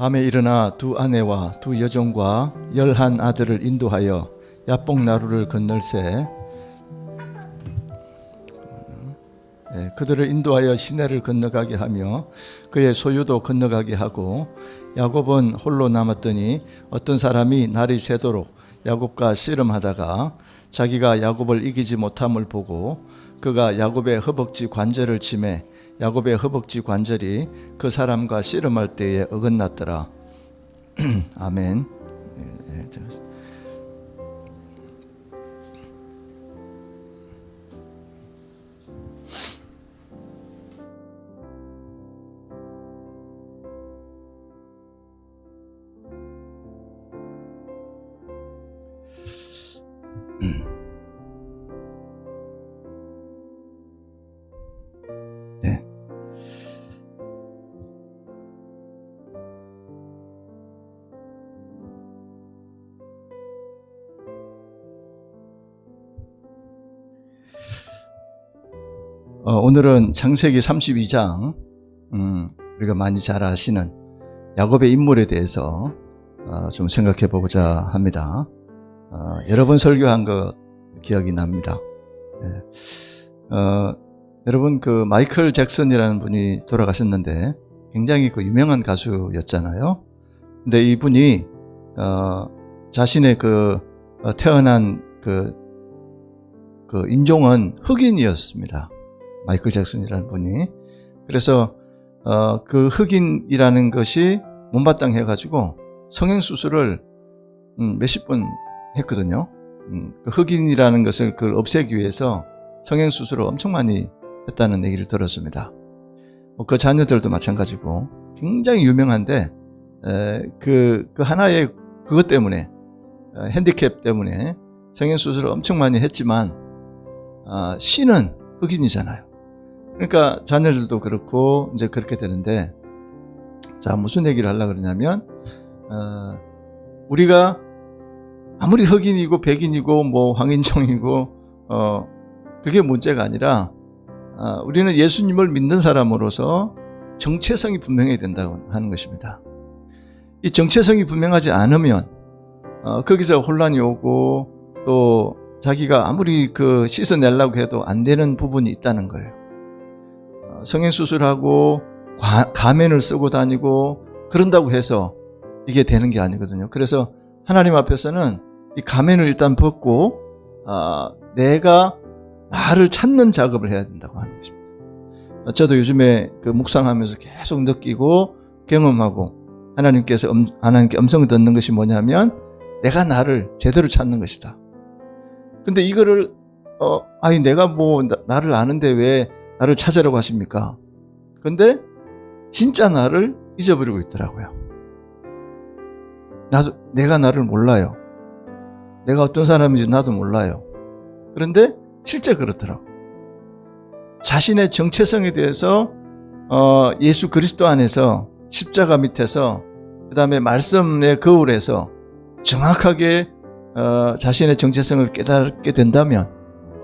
밤에 일어나 두 아내와 두 여종과 11 아들을 인도하여 야복 나루를 건널세 그들을 인도하여 시내를 건너가게 하며 그의 소유도 건너가게 하고 야곱은 홀로 남았더니 어떤 사람이 날이 새도록 야곱과 씨름하다가 자기가 야곱을 이기지 못함을 보고 그가 야곱의 허벅지 관절을 치매 야곱의 허벅지 관절이 그 사람과 씨름할 때에 어긋났더라. 아멘. 네. 오늘은 창세기 32장 우리가 많이 잘 아시는 야곱의 인물에 대해서 좀 생각해 보고자 합니다. 여러 번 설교한 거 기억이 납니다. 여러분 그 마이클 잭슨이라는 분이 돌아가셨는데 굉장히 그 유명한 가수였잖아요. 근데 이분이 자신의 태어난 그 인종은 흑인이었습니다. 마이클 잭슨이라는 분이. 그래서 그 흑인이라는 것이 못마땅해가지고 성형수술을 몇십 번 했거든요. 그 흑인이라는 것을 그걸 없애기 위해서 성형수술을 엄청 많이 했다는 얘기를 들었습니다. 그 자녀들도 마찬가지고 굉장히 유명한데 그 하나의 그것 때문에 핸디캡 때문에 성형수술을 엄청 많이 했지만 씨는 흑인이잖아요. 그러니까 자녀들도 그렇고 이제 그렇게 되는데, 자 무슨 얘기를 하려고 그러냐면 우리가 아무리 흑인이고 백인이고 뭐 황인종이고 그게 문제가 아니라 우리는 예수님을 믿는 사람으로서 정체성이 분명해야 된다고 하는 것입니다. 이 정체성이 분명하지 않으면 거기서 혼란이 오고 또 자기가 아무리 씻어내려고 해도 안 되는 부분이 있다는 거예요. 성형수술하고 가면을 쓰고 다니고 그런다고 해서 이게 되는 게 아니거든요. 그래서 하나님 앞에서는 이 가면을 일단 벗고 내가 나를 찾는 작업을 해야 된다고 하는 것입니다. 저도 요즘에 묵상하면서 계속 느끼고 경험하고 하나님께 음성을 듣는 것이 뭐냐면 내가 나를 제대로 찾는 것이다. 근데 이거를 내가 뭐 나를 아는데 왜 나를 찾으라고 하십니까? 근데 진짜 나를 잊어버리고 있더라고요. 내가 나를 몰라요. 내가 어떤 사람인지 나도 몰라요. 그런데 실제 그렇더라고. 자신의 정체성에 대해서 예수 그리스도 안에서 십자가 밑에서 그 다음에 말씀의 거울에서 정확하게 자신의 정체성을 깨닫게 된다면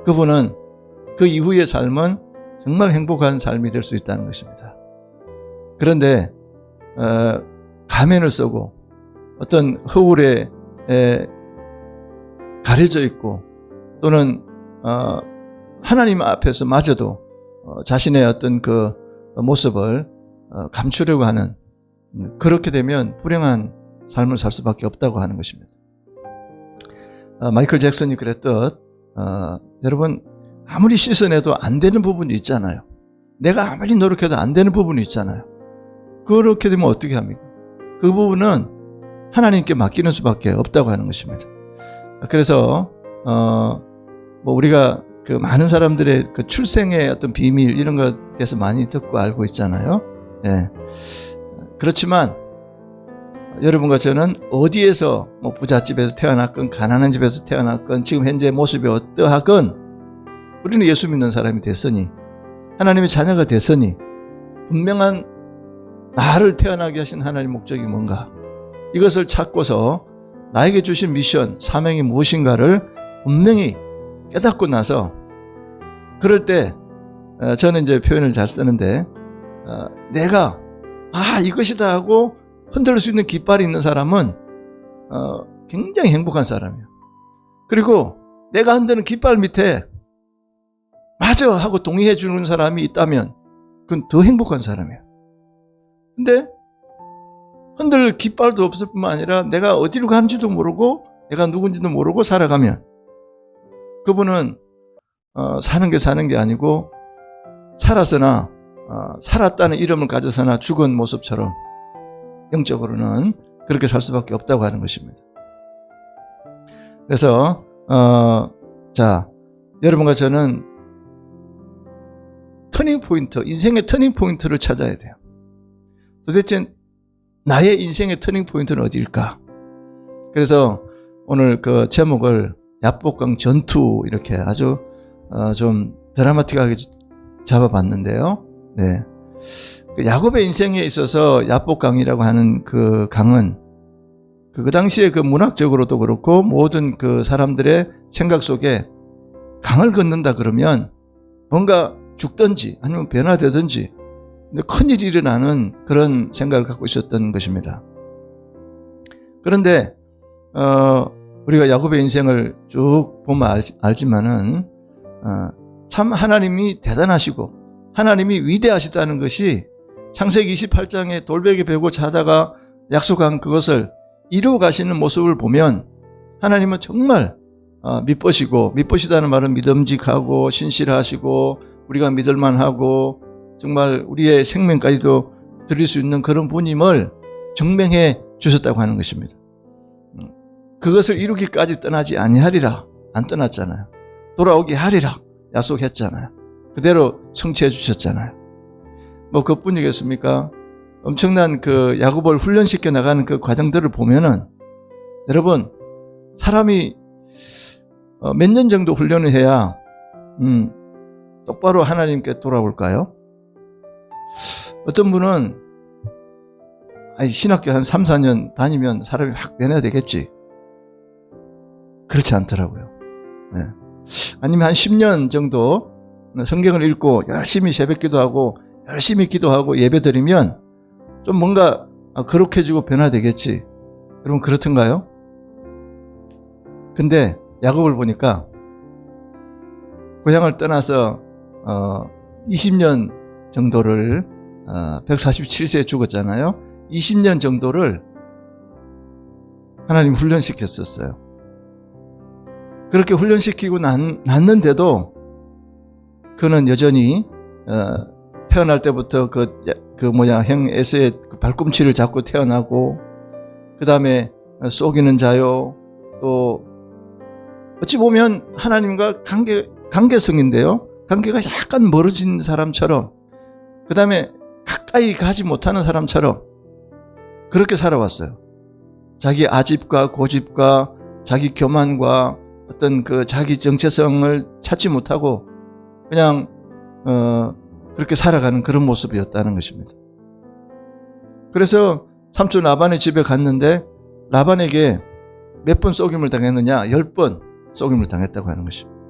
그분은 그 이후의 삶은 정말 행복한 삶이 될 수 있다는 것입니다. 그런데 가면을 쓰고 어떤 허울에 가려져 있고 또는 하나님 앞에서 마저도 자신의 어떤 그 모습을 감추려고 하는, 그렇게 되면 불행한 삶을 살 수밖에 없다고 하는 것입니다. 마이클 잭슨이 그랬듯 여러분 아무리 씻어내도 안 되는 부분이 있잖아요. 내가 아무리 노력해도 안 되는 부분이 있잖아요. 그렇게 되면 어떻게 합니까? 그 부분은 하나님께 맡기는 수밖에 없다고 하는 것입니다. 그래서 뭐 우리가 많은 사람들의 출생의 어떤 비밀 이런 것에 대해서 많이 듣고 알고 있잖아요. 예. 그렇지만 여러분과 저는 어디에서 뭐 부잣집에서 태어났건 가난한 집에서 태어났건 지금 현재 모습이 어떠하건 우리는 예수 믿는 사람이 됐으니 하나님의 자녀가 됐으니 분명한 나를 태어나게 하신 하나님의 목적이 뭔가 이것을 찾고서 나에게 주신 미션, 사명이 무엇인가를 분명히 깨닫고 나서 그럴 때 저는 이제 표현을 잘 쓰는데 내가 이것이다 하고 흔들 수 있는 깃발이 있는 사람은 굉장히 행복한 사람이에요. 그리고 내가 흔드는 깃발 밑에 맞아 하고 동의해 주는 사람이 있다면 그건 더 행복한 사람이에요. 근데 흔들 깃발도 없을 뿐만 아니라 내가 어디로 가는지도 모르고 내가 누군지도 모르고 살아가면 그분은 사는 게 아니고 살았으나 살았다는 이름을 가져서나 죽은 모습처럼 영적으로는 그렇게 살 수밖에 없다고 하는 것입니다. 그래서 자, 여러분과 저는 터닝 포인트, 인생의 터닝 포인트를 찾아야 돼요. 도대체 나의 인생의 터닝 포인트는 어디일까? 그래서 오늘 그 제목을 야복강 전투 이렇게 아주 좀 드라마틱하게 잡아봤는데요. 네. 그 야곱의 인생에 있어서 야복강이라고 하는 그 강은 그 당시에 그 문학적으로도 그렇고 모든 그 사람들의 생각 속에 강을 건넌다 그러면 뭔가 죽든지 아니면 변화되든지 큰일이 일어나는 그런 생각을 갖고 있었던 것입니다. 그런데 우리가 야곱의 인생을 쭉 보면 알지만은 참 하나님이 대단하시고 하나님이 위대하시다는 것이 창세기 28장에 돌베개 베고 자다가 약속한 그것을 이루어 가시는 모습을 보면 하나님은 정말 믿으시다는 말은 믿음직하고 신실하시고 우리가 믿을만하고 정말 우리의 생명까지도 드릴 수 있는 그런 분임을 증명해 주셨다고 하는 것입니다. 그것을 이루기까지 떠나지 아니하리라. 안 떠났잖아요. 돌아오게 하리라 약속했잖아요. 그대로 성취해 주셨잖아요. 뭐 그뿐이겠습니까? 엄청난 그 야곱을 훈련시켜 나가는 그 과정들을 보면은 여러분 사람이 몇 년 정도 훈련을 해야 똑바로 하나님께 돌아올까요? 어떤 분은 신학교 한 3, 4년 다니면 사람이 확 변해야 되겠지. 그렇지 않더라고요. 네. 아니면 한 10년 정도 성경을 읽고 열심히 새벽 기도하고 열심히 기도하고 예배 드리면 좀 뭔가 거룩해지고 변화되겠지. 여러분 그렇던가요? 근데 야곱을 보니까 고향을 떠나서 20년 정도를 147세에 죽었잖아요. 20년 정도를 하나님 훈련시켰었어요. 그렇게 훈련시키고 났는데도 그는 여전히 태어날 때부터 형 에서의 그 발꿈치를 잡고 태어나고 그 다음에 속이는 자요, 또 어찌 보면 하나님과 관계성인데요, 관계가 약간 멀어진 사람처럼, 그 다음에 가까이 가지 못하는 사람처럼 그렇게 살아왔어요. 자기 아집과 고집과 자기 교만과 어떤 그 자기 정체성을 찾지 못하고 그냥 그렇게 살아가는 그런 모습이었다는 것입니다. 그래서 삼촌 라반의 집에 갔는데 라반에게 몇 번 속임을 당했느냐? 10번 속임을 당했다고 하는 것입니다.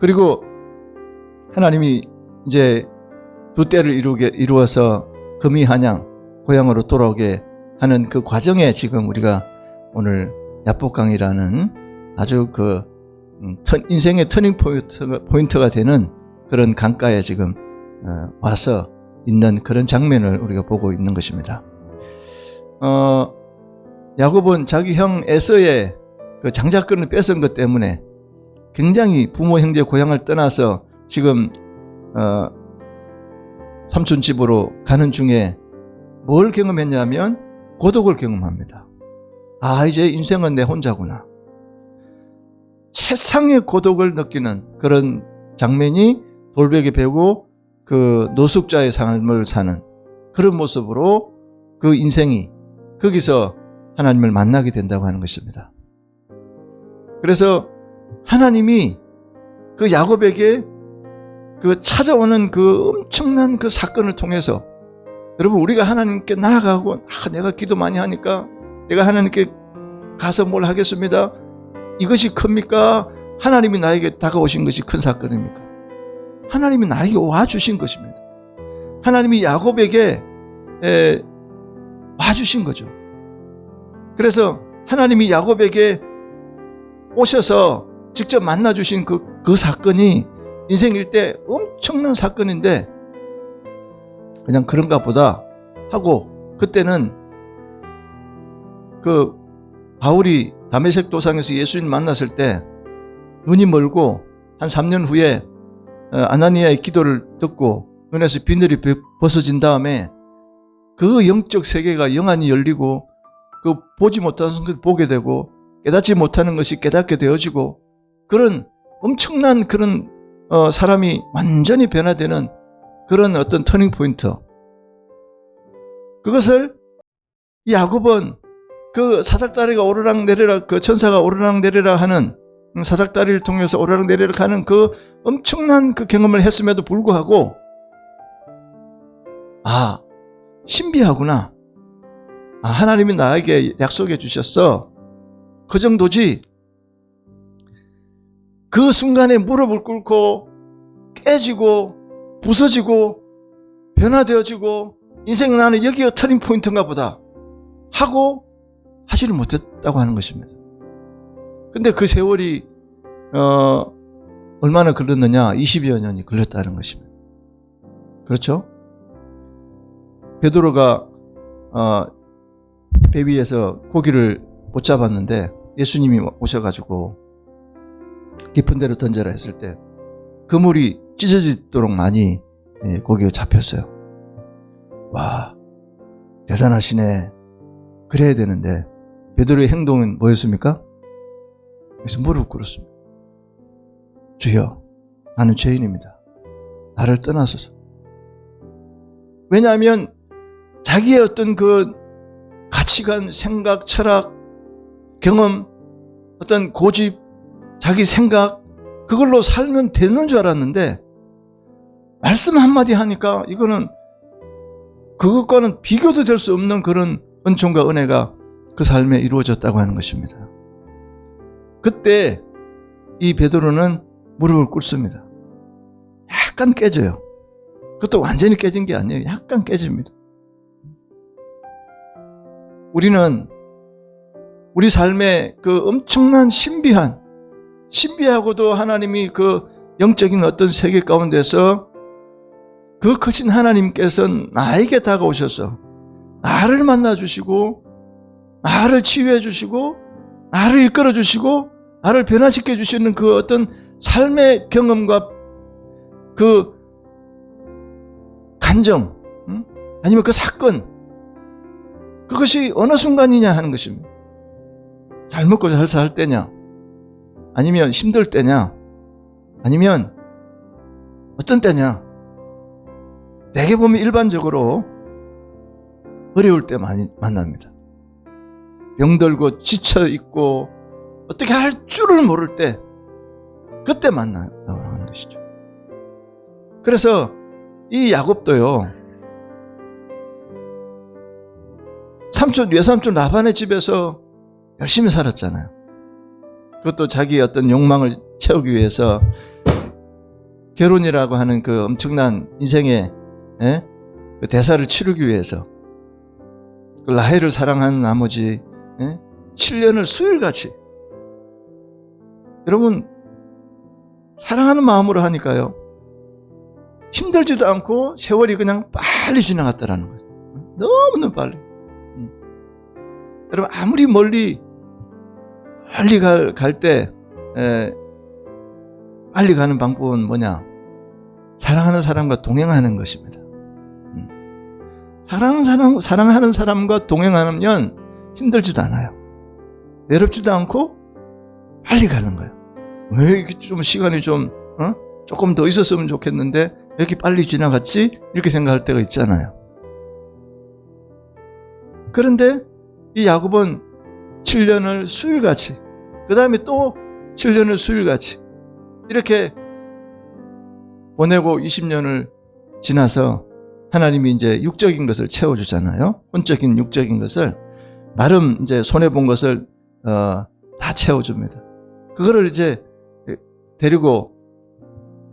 그리고 하나님이 이제 두 때를 이루어서 금이한양 고향으로 돌아오게 하는 그 과정에 지금 우리가 오늘 야복강이라는 아주 그 인생의 터닝 포인트가 되는 그런 강가에 지금 와서 있는 그런 장면을 우리가 보고 있는 것입니다. 야곱은 자기 형 에서의 그 장자권을 뺏은 것 때문에 굉장히 부모 형제 고향을 떠나서 지금 삼촌 집으로 가는 중에 뭘 경험했냐면 고독을 경험합니다. 이제 인생은 내 혼자구나. 최상의 고독을 느끼는 그런 장면이 돌베개 베고 그 노숙자의 삶을 사는 그런 모습으로 그 인생이 거기서 하나님을 만나게 된다고 하는 것입니다. 그래서 하나님이 그 야곱에게 그 찾아오는 그 엄청난 그 사건을 통해서, 여러분 우리가 하나님께 나아가고 내가 기도 많이 하니까 내가 하나님께 가서 뭘 하겠습니다, 이것이 큽니까? 하나님이 나에게 다가오신 것이 큰 사건입니까? 하나님이 나에게 와주신 것입니다. 하나님이 야곱에게 와주신 거죠. 그래서 하나님이 야곱에게 오셔서 직접 만나주신 그 사건이 인생 일대 엄청난 사건인데 그냥 그런가 보다 하고, 그때는 그 바울이 다메섹 도상에서 예수님 만났을 때 눈이 멀고 한 3년 후에 아나니아의 기도를 듣고 눈에서 비늘이 벗어진 다음에 그 영적 세계가 영안이 열리고 그 보지 못하는 것을 보게 되고 깨닫지 못하는 것이 깨닫게 되어지고, 그런 엄청난 그런 사람이 완전히 변화되는 그런 어떤 터닝 포인트, 그것을 야곱은 그 사닥다리가 오르락내리락, 그 천사가 오르락내리락 하는 사닥다리를 통해서 오르락내리락 하는 그 엄청난 그 경험을 했음에도 불구하고, 아, 신비하구나, 아, 하나님이 나에게 약속해 주셨어, 그 정도지. 그 순간에 무릎을 꿇고 깨지고 부서지고 변화되어지고 인생 나는 여기가 터닝 포인트인가 보다 하고 하지를 못했다고 하는 것입니다. 근데 그 세월이 얼마나 걸렸느냐? 20여 년이 걸렸다는 것입니다. 그렇죠? 베드로가 배 위에서 고기를 못 잡았는데 예수님이 오셔가지고 깊은 데로 던져라 했을 때 그물이 찢어지도록 많이 고기가 잡혔어요. 와, 대단하시네. 그래야 되는데 베드로의 행동은 뭐였습니까? 그래서 무릎 꿇었습니다. 주여, 나는 죄인입니다. 나를 떠나소서. 왜냐하면 자기의 어떤 그 가치관, 생각, 철학, 경험, 어떤 고집, 자기 생각, 그걸로 살면 되는 줄 알았는데 말씀 한마디 하니까 이거는 그것과는 비교도 될 수 없는 그런 은총과 은혜가 그 삶에 이루어졌다고 하는 것입니다. 그때 이 베드로는 무릎을 꿇습니다. 약간 깨져요. 그것도 완전히 깨진 게 아니에요. 약간 깨집니다. 우리는 우리 삶의 그 엄청난 신비하고도 하나님이 그 영적인 어떤 세계 가운데서 그 크신 하나님께서 나에게 다가오셔서 나를 만나주시고 나를 치유해 주시고 나를 이끌어 주시고 나를 변화시켜 주시는 그 어떤 삶의 경험과 그 감정, 아니면 그 사건, 그것이 어느 순간이냐 하는 것입니다. 잘 먹고 잘 살 때냐, 아니면 힘들 때냐, 아니면 어떤 때냐. 대개 보면 일반적으로 어려울 때 많이 만납니다. 병들고 지쳐 있고 어떻게 할 줄을 모를 때, 그때 만난다고 하는 것이죠. 그래서 이 야곱도요, 외삼촌 라반의 집에서 열심히 살았잖아요. 그것도 자기의 어떤 욕망을 채우기 위해서 결혼이라고 하는 그 엄청난 인생의 그 대사를 치르기 위해서 그 라헬을 사랑하는 나머지 7년을 수일같이, 여러분 사랑하는 마음으로 하니까요 힘들지도 않고 세월이 그냥 빨리 지나갔다라는 거죠. 너무너무 빨리. 여러분 아무리 멀리 갈 때 빨리 가는 방법은 뭐냐? 사랑하는 사람과 동행하는 것입니다. 사랑하는 사람과 동행하면 힘들지도 않아요. 외롭지도 않고 빨리 가는 거예요. 왜 이렇게 좀 시간이 좀 조금 더 있었으면 좋겠는데 왜 이렇게 빨리 지나갔지? 이렇게 생각할 때가 있잖아요. 그런데 이 야곱은 7년을 수일같이, 그 다음에 또 7년을 수일같이 이렇게 보내고 20년을 지나서 하나님이 이제 육적인 것을 채워주잖아요. 혼적인 육적인 것을, 나름 이제 손해본 것을 다 채워줍니다. 그거를 이제 데리고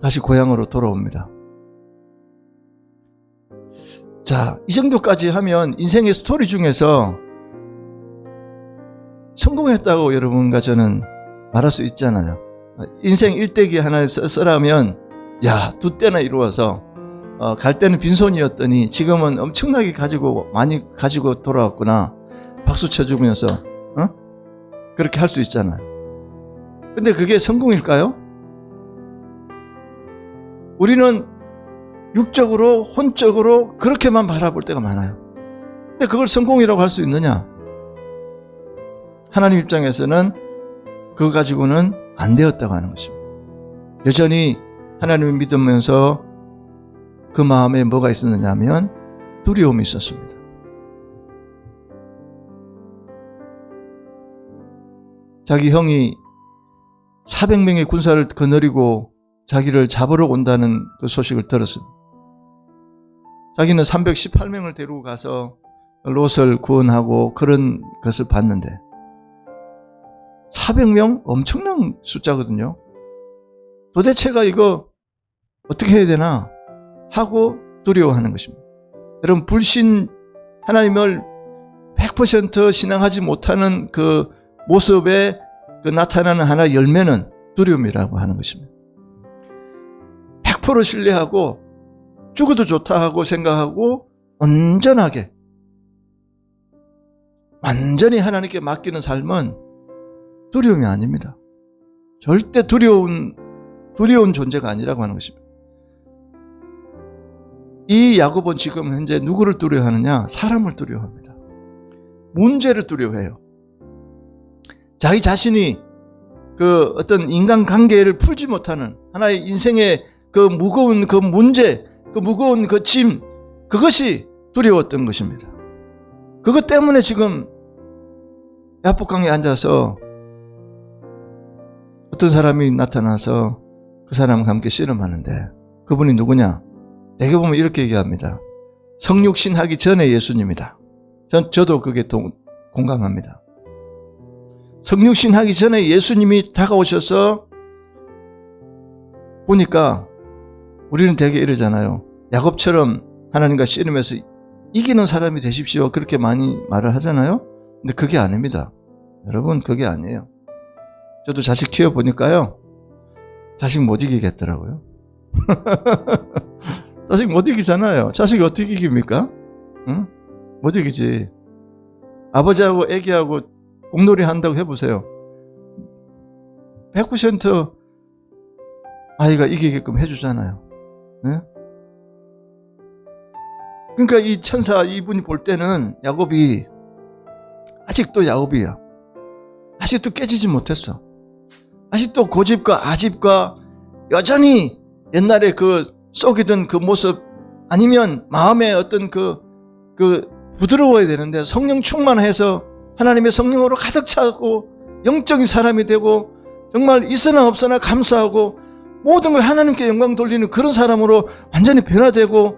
다시 고향으로 돌아옵니다. 자, 이 정도까지 하면 인생의 스토리 중에서 성공했다고 여러분과 저는 말할 수 있잖아요. 인생 일대기 하나 쓰라면 야, 두 때나 이루어서 갈 때는 빈손이었더니 지금은 엄청나게 많이 가지고 돌아왔구나. 박수 쳐주면서 그렇게 할 수 있잖아요. 근데 그게 성공일까요? 우리는 육적으로 혼적으로 그렇게만 바라볼 때가 많아요. 근데 그걸 성공이라고 할 수 있느냐? 하나님 입장에서는 그거 가지고는 안 되었다고 하는 것입니다. 여전히 하나님을 믿으면서 그 마음에 뭐가 있었느냐 하면 두려움이 있었습니다. 자기 형이 400명의 군사를 거느리고 자기를 잡으러 온다는 그 소식을 들었습니다. 자기는 318명을 데리고 가서 롯을 구원하고 그런 것을 봤는데 400명? 엄청난 숫자거든요. 도대체가 이거 어떻게 해야 되나 하고 두려워하는 것입니다. 여러분, 불신, 하나님을 100% 신앙하지 못하는 그 모습에 그 나타나는 하나의 열매는 두려움이라고 하는 것입니다. 100% 신뢰하고 죽어도 좋다 하고 생각하고 온전하게 완전히 하나님께 맡기는 삶은 두려움이 아닙니다. 절대 두려운 존재가 아니라고 하는 것입니다. 이 야곱은 지금 현재 누구를 두려워하느냐? 사람을 두려워합니다. 문제를 두려워해요. 자기 자신이 그 어떤 인간관계를 풀지 못하는 하나의 인생의 그 무거운 그 문제, 그 무거운 그 짐, 그것이 두려웠던 것입니다. 그것 때문에 지금 야복강에 앉아서 어떤 사람이 나타나서 그 사람과 함께 씨름하는데 그분이 누구냐? 내게 보면 이렇게 얘기합니다. 성육신하기 전에 예수님이다. 저도 그게 공감합니다. 성육신하기 전에 예수님이 다가오셔서 보니까 우리는 되게 이러잖아요. 야곱처럼 하나님과 씨름해서 이기는 사람이 되십시오. 그렇게 많이 말을 하잖아요. 근데 그게 아닙니다. 여러분, 그게 아니에요. 저도 자식 키워보니까요. 자식 못 이기겠더라고요. 자식 못 이기잖아요. 자식이 어떻게 이깁니까? 응? 못 이기지. 아버지하고 애기하고 공놀이 한다고 해보세요. 100% 아이가 이기게끔 해주잖아요. 네? 그러니까 이 천사 이분이 볼 때는 야곱이 아직도 야곱이야. 아직도 깨지지 못했어. 아직도 고집과 아집과 여전히 옛날에 그 썩이던 그 모습 아니면 마음에 어떤 그 부드러워야 되는데 성령 충만해서 하나님의 성령으로 가득 차고 영적인 사람이 되고 정말 있으나 없으나 감사하고 모든 걸 하나님께 영광 돌리는 그런 사람으로 완전히 변화되고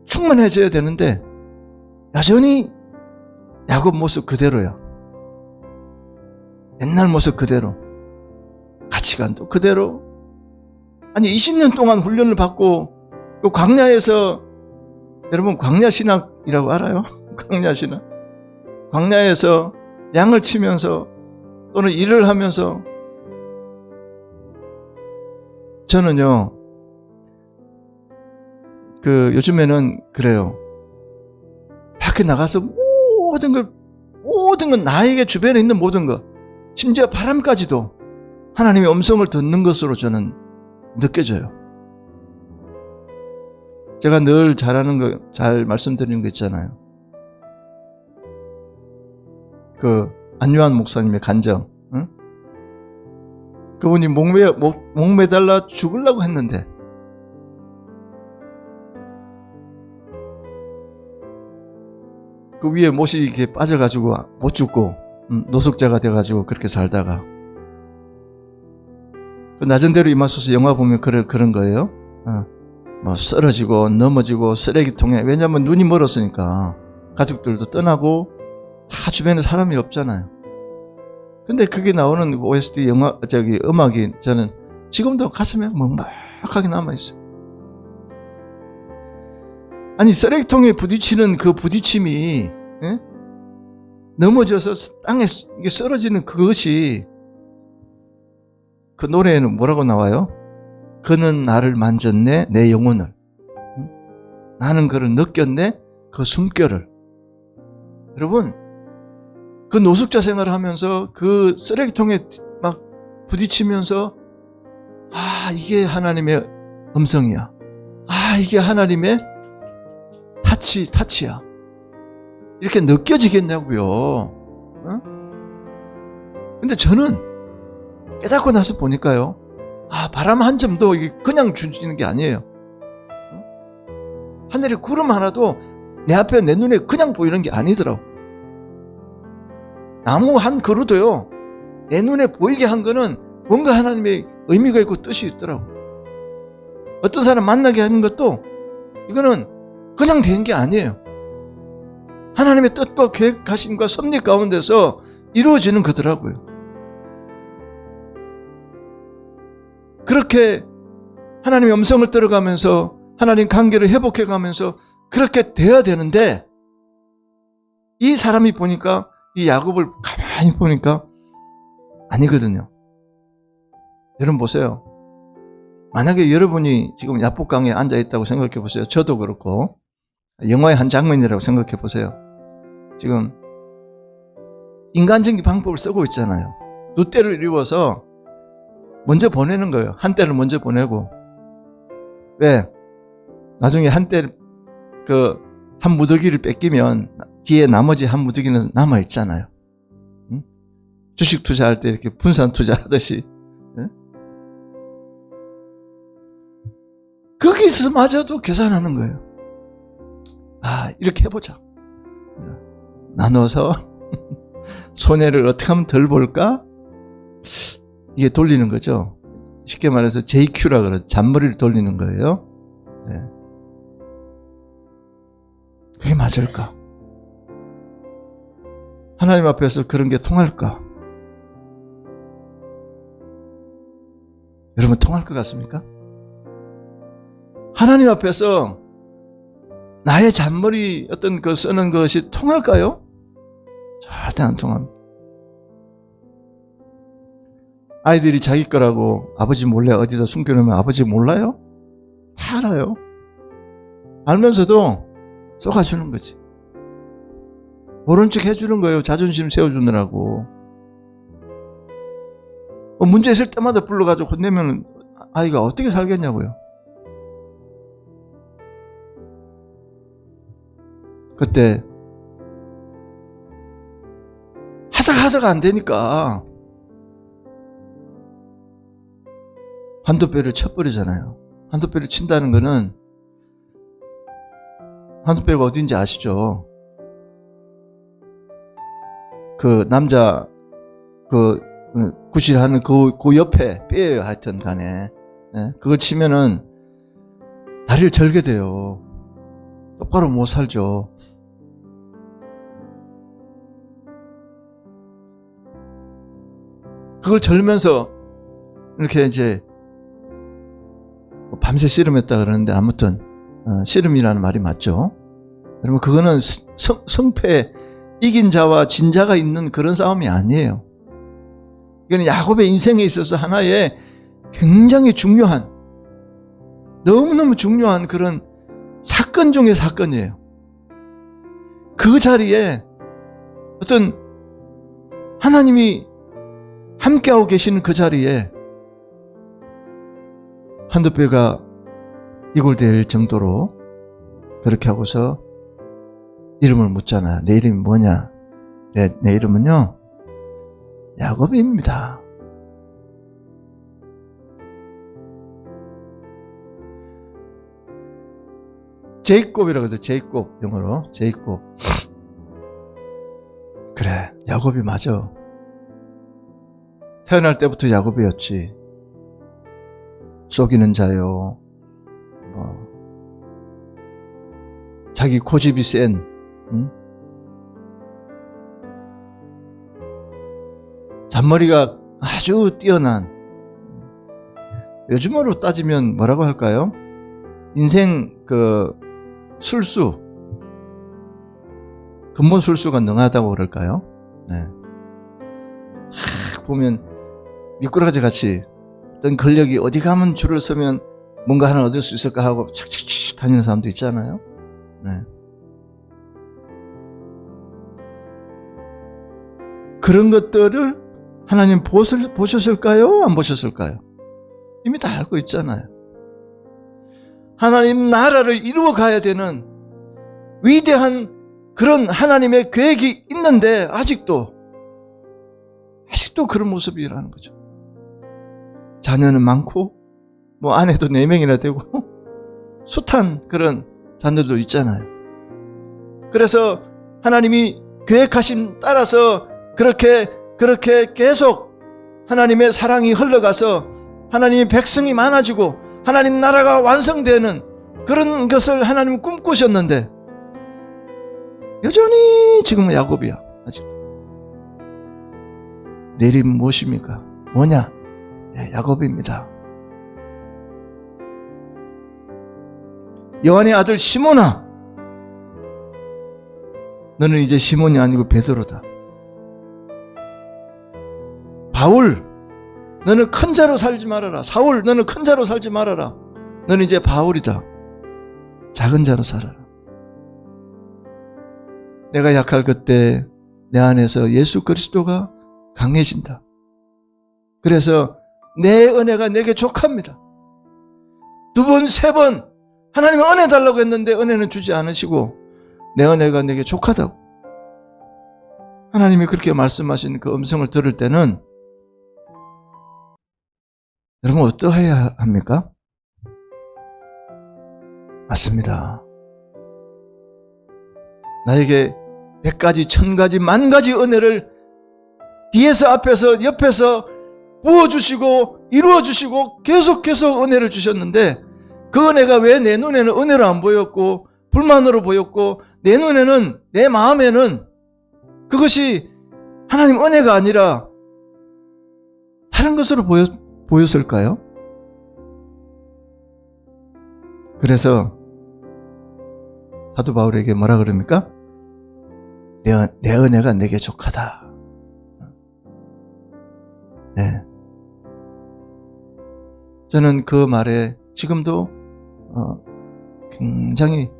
충만해져야 되는데 여전히 야곱 모습 그대로야. 옛날 모습 그대로. 가치관도 그대로. 아니 20년 동안 훈련을 받고 그 광야에서 여러분 광야 신학이라고 알아요? 광야 신학. 광야에서 양을 치면서 또는 일을 하면서 저는요 그 요즘에는 그래요. 밖에 나가서 모든 건 나에게 주변에 있는 모든 것 심지어 바람까지도 하나님의 음성을 듣는 것으로 저는 느껴져요. 제가 늘 잘 말씀드리는 거 있잖아요. 그 안요한 목사님의 간정, 응? 그분이 목매달라 죽으려고 했는데 그 위에 못이 이렇게 빠져가지고 못 죽고 노숙자가 돼가지고 그렇게 살다가 그 낮은 대로 임하소서 영화 보면 그런 거예요. 뭐 쓰러지고 넘어지고 쓰레기통에, 왜냐하면 눈이 멀었으니까 가족들도 떠나고 다 주변에 사람이 없잖아요. 근데 그게 나오는 OST 음악이 저는 지금도 가슴에 먹먹하게 남아있어요. 아니 쓰레기통에 부딪히는 그 부딪힘이 예? 넘어져서 땅에 이게 쓰러지는 그것이 그 노래에는 뭐라고 나와요? 그는 나를 만졌네 내 영혼을. 나는 그를 느꼈네 그 숨결을. 여러분 그 노숙자 생활을 하면서 그 쓰레기통에 막 부딪히면서 아 이게 하나님의 음성이야. 아 이게 하나님의 타치야. 이렇게 느껴지겠냐고요. 어? 근데 저는 깨닫고 나서 보니까요. 아 바람 한 점도 이게 그냥 주시는 게 아니에요. 하늘에 구름 하나도 내 앞에 내 눈에 그냥 보이는 게 아니더라고. 나무 한 그루도요. 내 눈에 보이게 한 거는 뭔가 하나님의 의미가 있고 뜻이 있더라고. 어떤 사람 만나게 하는 것도 이거는 그냥 된 게 아니에요. 하나님의 뜻과 계획하심과 섭리 가운데서 이루어지는 거더라고요. 그렇게 하나님의 음성을 들어가면서 하나님 관계를 회복해가면서 그렇게 돼야 되는데 이 사람이 보니까 이 야곱을 가만히 보니까 아니거든요. 여러분 보세요. 만약에 여러분이 지금 야복강에 앉아있다고 생각해 보세요. 저도 그렇고 영화의 한 장면이라고 생각해 보세요. 지금 인간적인 방법을 쓰고 있잖아요. 두 떼를 이루어서 먼저 보내는 거예요. 한 떼를 먼저 보내고. 왜? 나중에 한 떼, 한 무더기를 뺏기면 뒤에 나머지 한 무더기는 남아있잖아요. 응? 주식 투자할 때 이렇게 분산 투자하듯이. 응? 거기서마저도 계산하는 거예요. 아, 이렇게 해보자. 나눠서 손해를 어떻게 하면 덜 볼까? 이게 돌리는 거죠. 쉽게 말해서 JQ라 그러죠. 잔머리를 돌리는 거예요. 네. 그게 맞을까? 하나님 앞에서 그런 게 통할까? 여러분 통할 것 같습니까? 하나님 앞에서 나의 잔머리 어떤 그 쓰는 것이 통할까요? 절대 안 통합니다. 아이들이 자기 거라고 아버지 몰래 어디다 숨겨놓으면 아버지 몰라요? 다 알아요. 알면서도 쏘아주는 거지. 모른 척 해주는 거예요. 자존심 세워주느라고. 문제 있을 때마다 불러가지고 혼내면 아이가 어떻게 살겠냐고요. 그때 하다가 안 되니까 한도뼈를 쳐버리잖아요. 한도뼈를 친다는 거는 한도뼈가 어딘지 아시죠? 그 남자 구실하는 그 옆에 뼈예요. 하여튼 간에 그걸 치면은 다리를 절게 돼요. 똑바로 못 살죠. 그걸 절면서 이렇게 이제 밤새 씨름했다 그러는데 아무튼 씨름이라는 말이 맞죠. 여러분 그거는 성패 이긴 자와 진 자가 있는 그런 싸움이 아니에요. 이거는 야곱의 인생에 있어서 하나의 굉장히 중요한 너무너무 중요한 그런 사건 중의 사건이에요. 그 자리에 어떤 하나님이 함께하고 계시는 그 자리에 한도뼈가 이골될 정도로 그렇게 하고서 이름을 묻잖아. 내 이름이 뭐냐? 내 이름은요 야곱입니다. 제이콥이라고 해서 제이콥 영어로 제이콥. 그래 야곱이 맞아. 태어날 때부터 야곱이었지. 속이는 자요. 자기 고집이 센. 응? 잔머리가 아주 뛰어난. 요즘으로 따지면 뭐라고 할까요? 인생 술수, 근본 술수가 능하다고 그럴까요? 네. 보면 미꾸라지 같이 어떤 권력이 어디 가면 줄을 서면 뭔가 하나 얻을 수 있을까 하고 착착착 다니는 사람도 있잖아요. 네. 그런 것들을 하나님 보셨을까요? 안 보셨을까요? 이미 다 알고 있잖아요. 하나님 나라를 이루어 가야 되는 위대한 그런 하나님의 계획이 있는데 아직도 그런 모습이라는 거죠. 자녀는 많고 뭐 아내도 4명이나 되고 숱한 그런 자녀도 있잖아요. 그래서 하나님이 계획하신 따라서 그렇게 계속 하나님의 사랑이 흘러가서 하나님의 백성이 많아지고 하나님 나라가 완성되는 그런 것을 하나님 꿈꾸셨는데 여전히 지금은 야곱이야. 아직도. 내일은 무엇입니까? 뭐냐? 네, 야곱입니다. 요한의 아들 시몬아, 너는 이제 시몬이 아니고 베드로다. 바울, 너는 큰 자로 살지 말아라. 사울, 너는 큰 자로 살지 말아라. 너는 이제 바울이다. 작은 자로 살아라. 내가 약할 그때 내 안에서 예수 그리스도가 강해진다. 그래서 내 은혜가 내게 족합니다. 2번, 3번 하나님이 은혜 달라고 했는데 은혜는 주지 않으시고 내 은혜가 내게 족하다고. 하나님이 그렇게 말씀하신 그 음성을 들을 때는 여러분 어떠해야 합니까? 맞습니다. 나에게 100가지, 1000가지, 10,000가지 은혜를 뒤에서 앞에서 옆에서 부어주시고 이루어주시고 계속 은혜를 주셨는데 그 은혜가 왜 내 눈에는 은혜로 안 보였고 불만으로 보였고 내 눈에는 내 마음에는 그것이 하나님 은혜가 아니라 다른 것으로 보였을까요? 그래서 사도 바울에게 뭐라 그럽니까? 내 은혜가 내게 족하다. 네. 저는 그 말에 지금도 굉장히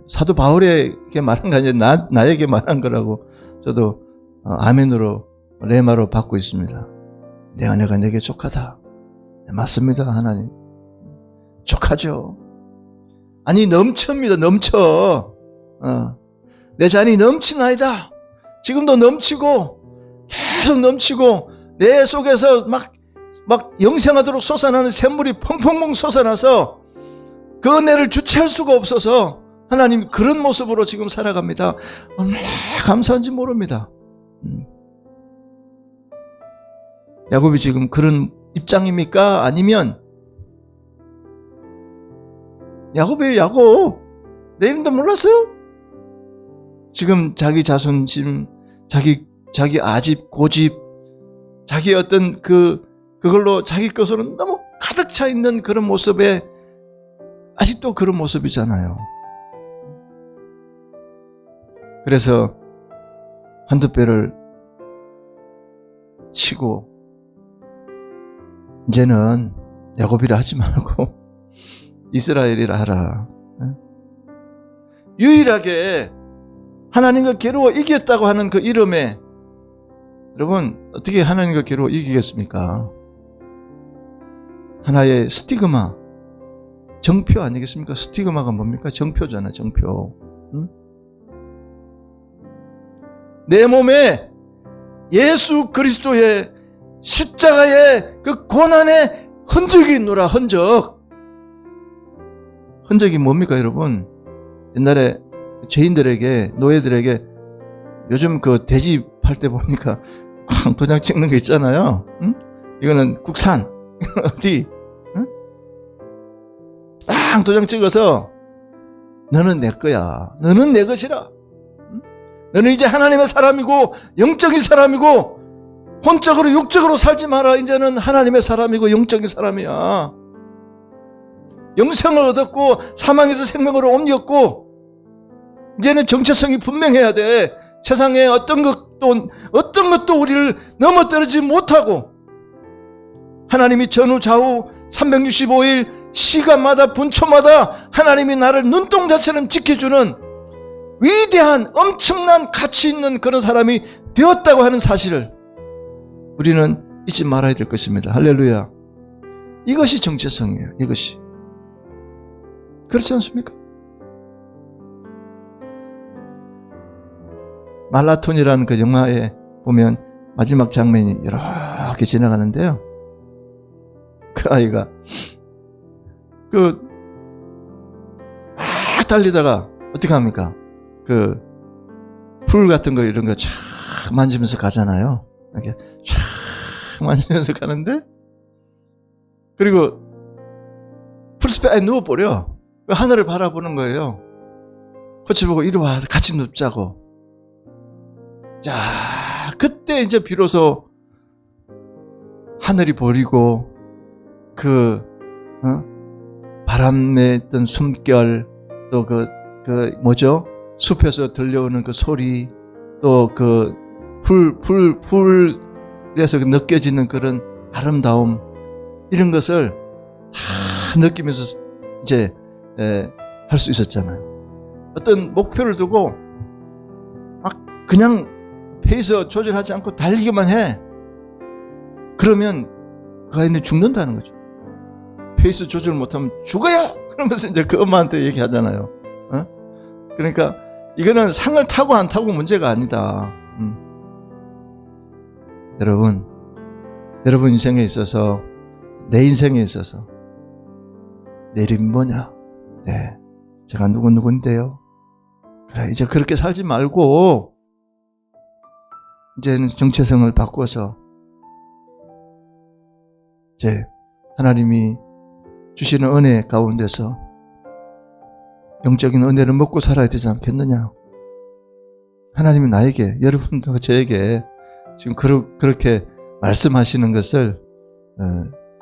사도 바울에게 말한 게 아니라 나에게 말한 거라고 저도 아멘으로 레마로 받고 있습니다. 내 은혜가 내게 족하다. 네, 맞습니다. 하나님 족하죠. 아니 넘칩니다. 넘쳐. 내 잔이 넘치나이다. 지금도 넘치고 계속 넘치고 내 속에서 막 영생하도록 솟아나는 샘물이 펑펑펑 솟아나서 그 은혜를 주체할 수가 없어서 하나님 그런 모습으로 지금 살아갑니다. 얼마나 감사한지 모릅니다. 야곱이 지금 그런 입장입니까? 아니면 야곱이에요. 야곱. 내 이름도 몰랐어요? 지금 자기 자존심, 자기 아집, 고집, 자기 어떤 그걸로 자기 것으로 너무 가득 차 있는 그런 모습에 아직도 그런 모습이잖아요. 그래서 한두 배를 치고 이제는 야곱이라 하지 말고 이스라엘이라 하라. 유일하게 하나님과 겨루어 이겼다고 하는 그 이름에 여러분 어떻게 하나님과 겨루어 이기겠습니까? 하나의 스티그마, 정표 아니겠습니까? 스티그마가 뭡니까? 정표잖아, 정표. 응? 내 몸에 예수 그리스도의 십자가의 그 고난의 흔적이 있노라. 흔적이 뭡니까 여러분? 옛날에 죄인들에게, 노예들에게 요즘 그 돼지 팔 때 보니까 쾅 도장 찍는 거 있잖아요. 응? 이거는 국산. 어디? 응? 딱 도장 찍어서 너는 내 거야. 너는 내 것이라. 응? 너는 이제 하나님의 사람이고 영적인 사람이고 혼적으로 육적으로 살지 마라. 이제는 하나님의 사람이고 영적인 사람이야. 영생을 얻었고 사망에서 생명으로 옮겼고 이제는 정체성이 분명해야 돼. 세상에 어떤 것도 우리를 넘어뜨리지 못하고 하나님이 전후 좌우 365일 시간마다 분초마다 하나님이 나를 눈동자처럼 지켜주는 위대한 엄청난 가치 있는 그런 사람이 되었다고 하는 사실을 우리는 잊지 말아야 될 것입니다. 할렐루야. 이것이 정체성이에요. 이것이. 그렇지 않습니까? 말라톤이라는 그 영화에 보면 마지막 장면이 이렇게 지나가는데요. 그 아이가 막 달리다가 어떻게 합니까? 풀 같은 거 이런 거 쫙 만지면서 가잖아요. 이렇게 쫙 만지면서 가는데 그리고 풀숲에 누워버려. 하늘을 바라보는 거예요. 코치 보고 이리 와 같이 눕자고. 자, 그때 이제 비로소 하늘이 보이고 바람에 있던 숨결 또 숲에서 들려오는 그 소리 또 풀에서 느껴지는 그런 아름다움 이런 것을 다 느끼면서 이제 할 수 있었잖아요. 어떤 목표를 두고 막 그냥 페이스 조절하지 않고 달리기만 해. 그러면 그 아이는 죽는다는 거죠. 페이스 조절 못하면 죽어요! 그러면서 이제 그 엄마한테 얘기하잖아요. 그러니까 이거는 상을 타고 안 타고 문제가 아니다. 여러분 인생에 있어서 내 인생에 있어서 내 이름이 뭐냐? 네, 제가 누군데요? 그래, 이제 그렇게 살지 말고 이제는 정체성을 바꿔서 이제 하나님이 주시는 은혜 가운데서 영적인 은혜를 먹고 살아야 되지 않겠느냐. 하나님이 나에게, 여러분도 저에게 지금 그렇게 말씀하시는 것을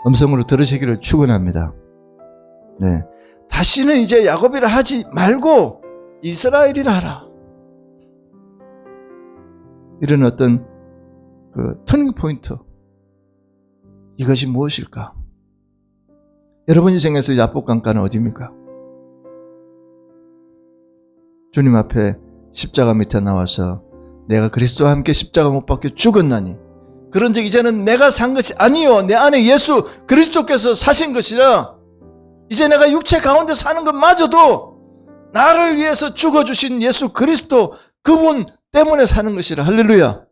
음성으로 들으시기를 축원합니다. 네, 다시는 이제 야곱이라 하지 말고 이스라엘이라 하라. 이런 어떤 터닝 포인트, 이것이 무엇일까? 여러분 인생에서 야복강가는 어디입니까? 주님 앞에 십자가 밑에 나와서 내가 그리스도와 함께 십자가 못 박혀 죽었나니 그런즉 이제는 내가 산 것이 아니요 내 안에 예수 그리스도께서 사신 것이라. 이제 내가 육체 가운데 사는 것마저도 나를 위해서 죽어주신 예수 그리스도 그분 때문에 사는 것이라. 할렐루야.